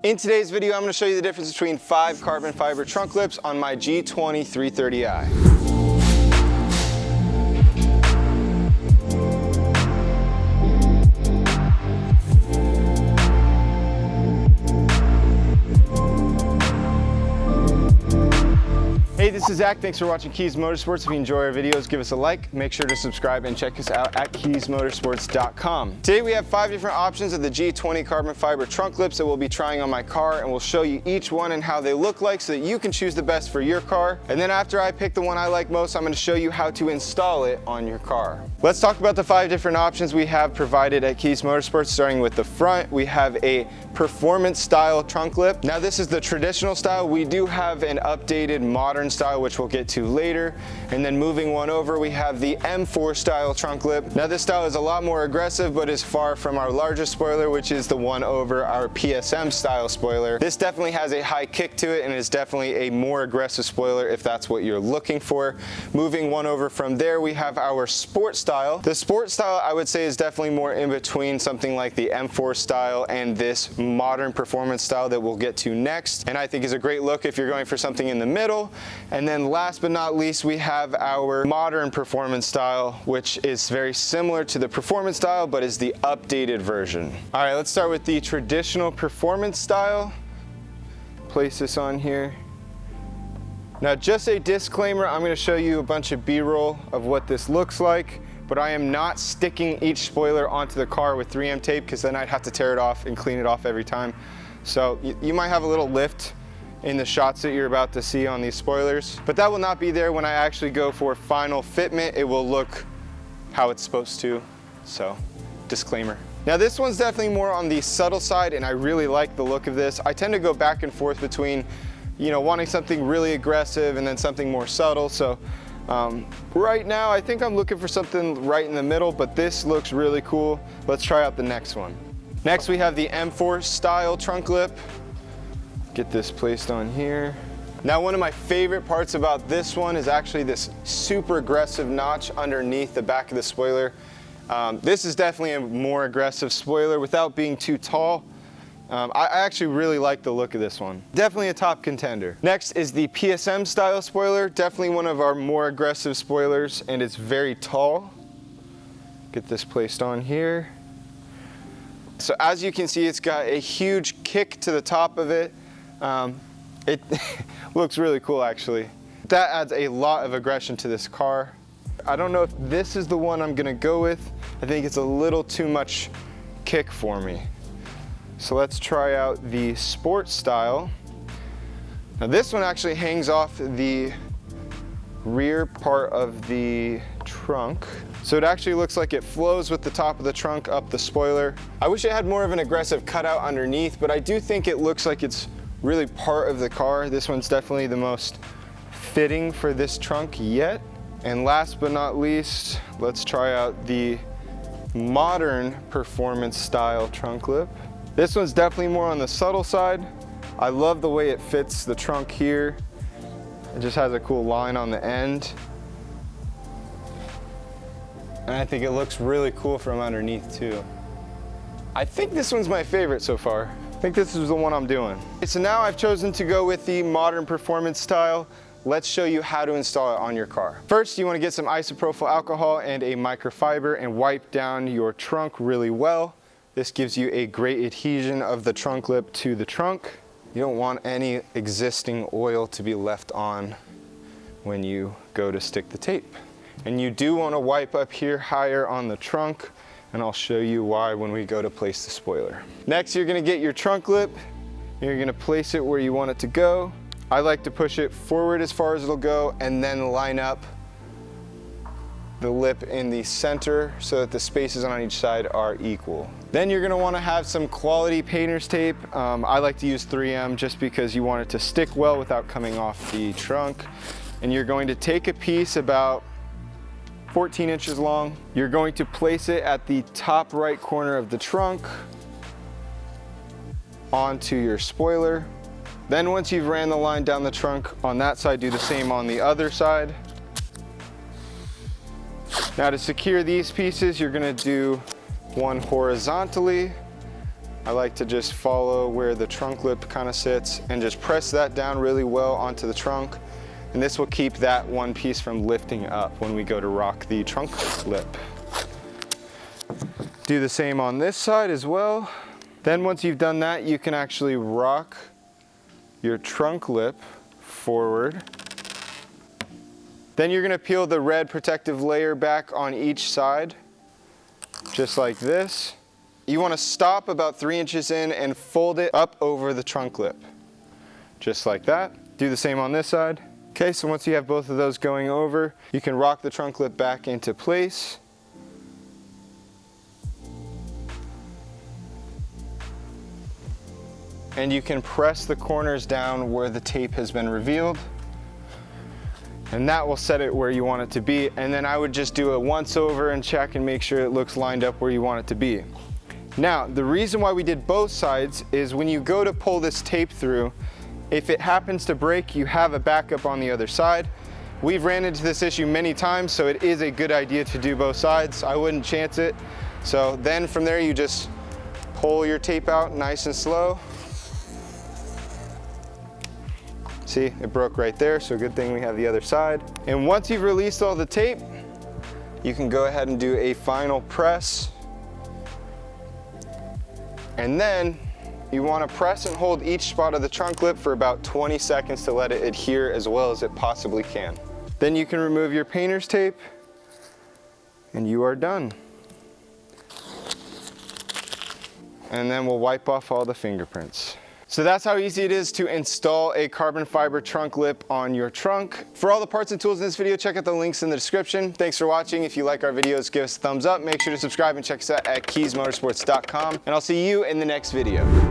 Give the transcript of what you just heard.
In today's video, I'm going to show you the difference between 5 carbon fiber trunk clips on my G20 330i. Hey, this is Zach. Thanks for watching Kies Motorsports. If you enjoy our videos, give us a like, make sure to subscribe, and check us out at kiesmotorsports.com. Today we have 5 different options of the G20 carbon fiber trunk clips that we'll be trying on my car, and we'll show you each one and how they look like so that you can choose the best for your car. And then after I pick the one I like most, I'm going to show you how to install it on your car. Let's talk about the 5 different options we have provided at Kies Motorsports. Starting with the front, we have a performance style trunk clip. Now this is the traditional style. We do have an updated modern style, which we'll get to later. And then moving one over, we have the M4 style trunk clip. Now this style is a lot more aggressive, but is far from our largest spoiler, which is the one over our PSM style spoiler. This definitely has a high kick to it and is definitely a more aggressive spoiler if that's what you're looking for. Moving one over from there, we have our sport style. The sport style, I would say, is definitely more in between something like the M4 style and this modern performance style that we'll get to next, and I think is a great look if you're going for something in the middle. And then last but not least, we have our modern performance style, which is very similar to the performance style but is the updated version. All right, let's start with the traditional performance style. Place this on here. Now just a disclaimer, I'm going to show you a bunch of B-roll of what this looks like, but I am not sticking each spoiler onto the car with 3M tape because then I'd have to tear it off and clean it off every time. So you might have a little lift in the shots that you're about to see on these spoilers, but that will not be there when I actually go for final fitment. It will look how it's supposed to, so disclaimer. Now this one's definitely more on the subtle side, and I really like the look of this. I tend to go back and forth between, you know, wanting something really aggressive and then something more subtle. So right now I think I'm looking for something right in the middle, but this looks really cool. Let's try out the next one. Next we have the M4 style trunk clip. Get this placed on here. Now one of my favorite parts about this one is actually this super aggressive notch underneath the back of the spoiler. This is definitely a more aggressive spoiler without being too tall. I actually really like the look of this one. Definitely a top contender. Next is the PSM style spoiler. Definitely one of our more aggressive spoilers, and it's very tall. Get this placed on here. So as you can see, it's got a huge kick to the top of it. It looks really cool actually. That adds a lot of aggression to this car. I don't know if this is the one I'm gonna go with. I think it's a little too much kick for me. So let's try out the sport style. Now this one actually hangs off the rear part of the trunk. So it actually looks like it flows with the top of the trunk up the spoiler. I wish it had more of an aggressive cutout underneath, but I do think it looks like it's really part of the car. This one's definitely the most fitting for this trunk yet. And last but not least, let's try out the modern performance style trunk clip. This one's definitely more on the subtle side. I love the way it fits the trunk here. It just has a cool line on the end. And I think it looks really cool from underneath too. I think this one's my favorite so far. I think this is the one I'm doing. Okay, so now I've chosen to go with the modern performance style. Let's show you how to install it on your car. First, you want to get some isopropyl alcohol and a microfiber and wipe down your trunk really well. This gives you a great adhesion of the trunk lip to the trunk. You don't want any existing oil to be left on when you go to stick the tape. And you do want to wipe up here higher on the trunk, and I'll show you why when we go to place the spoiler. Next, you're going to get your trunk lip. You're going to place it where you want it to go. I like to push it forward as far as it'll go and then line up the lip in the center so that the spaces on each side are equal. Then you're going to want to have some quality painter's tape. I like to use 3M just because you want it to stick well without coming off the trunk. And you're going to take a piece about 14 inches long. You're going to place it at the top right corner of the trunk onto your spoiler. Then once you've ran the line down the trunk on that side, do the same on the other side. Now to secure these pieces, you're going to do one horizontally. I like to just follow where the trunk lip kind of sits and just press that down really well onto the trunk. And this will keep that one piece from lifting up when we go to rock the trunk lip. Do the same on this side as well. Then once you've done that, you can actually rock your trunk lip forward. Then you're gonna peel the red protective layer back on each side, just like this. You wanna stop about 3 inches in and fold it up over the trunk lip, just like that. Do the same on this side. Okay, so once you have both of those going over, you can rock the trunk lip back into place. And you can press the corners down where the tape has been revealed. And that will set it where you want it to be. And then I would just do it once over and check and make sure it looks lined up where you want it to be. Now, the reason why we did both sides is when you go to pull this tape through, if it happens to break, you have a backup on the other side. We've ran into this issue many times, so it is a good idea to do both sides. I wouldn't chance it. So then from there, you just pull your tape out nice and slow. See, it broke right there, so good thing we have the other side. And once you've released all the tape, you can go ahead and do a final press. And then you want to press and hold each spot of the trunk lip for about 20 seconds to let it adhere as well as it possibly can. Then you can remove your painter's tape and you are done. And then we'll wipe off all the fingerprints. So that's how easy it is to install a carbon fiber trunk lip on your trunk. For all the parts and tools in this video, check out the links in the description. Thanks for watching. If you like our videos, give us a thumbs up. Make sure to subscribe and check us out at KiesMotorsports.com. And I'll see you in the next video.